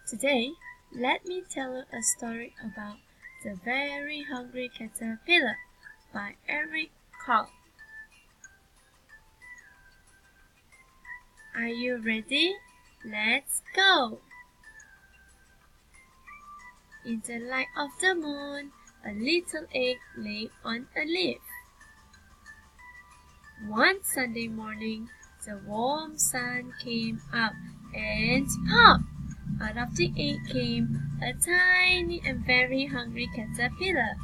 Today, let me tell you a story about The Very Hungry Caterpillar by Eric Carle. Are you ready? Let's go! In the light of the moon, a little egg lay on a leaf. One Sunday morning, the warm sun came up and pop! Out of the egg came a tiny and very hungry caterpillar.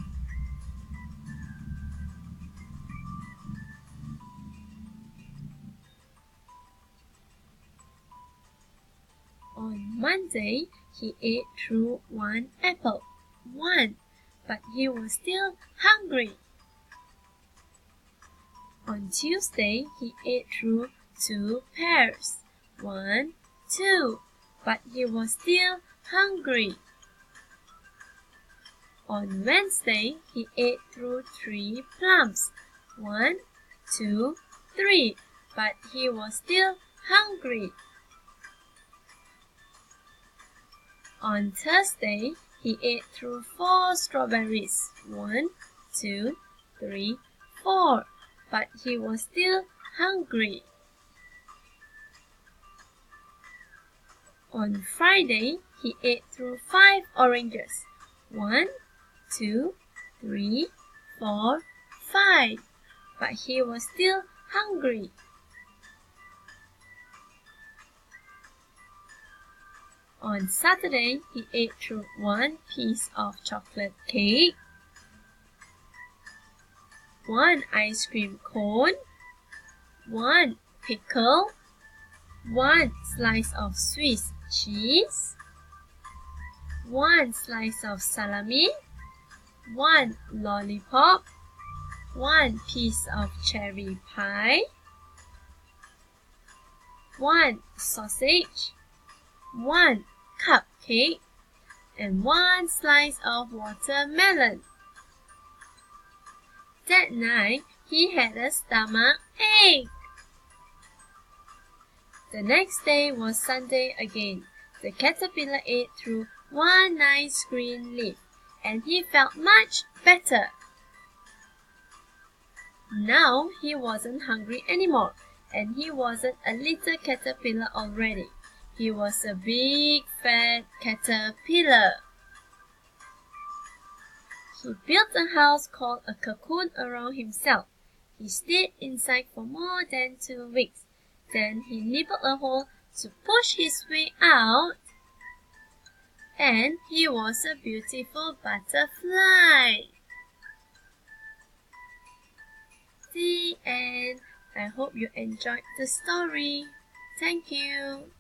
On Monday, he ate through one apple. But he was still hungry. On Tuesday, he ate through 2 pears. 2, but he was still hungry. On Wednesday, he ate through 3 plums. 2, 3, but he was still hungry. On Thursday, he ate through 4 strawberries. 2, 3, 4, but he was still hungry. On Friday, he ate through 5 oranges. 2, 3, 4, 5, but he was still hungry. On Saturday, he ate through 1 piece of chocolate cake, 1 ice cream cone, 1 pickle, 1 slice of Swiss cheese, 1 slice of salami, 1 lollipop, 1 piece of cherry pie, 1 sausage, 1 cupcake, and 1 slice of watermelon. That night, he had a stomach ache. The next day was Sunday again. The caterpillar ate through 1 nice green leaf, and he felt much better. Now he wasn't hungry anymore, and he wasn't a little caterpillar already. He was a big, fat caterpillar. He built a house called a cocoon around himself. He stayed inside for more than 2 weeks. Then he nibbled a hole to push his way out. And he was a beautiful butterfly. The end. I hope you enjoyed the story. Thank you.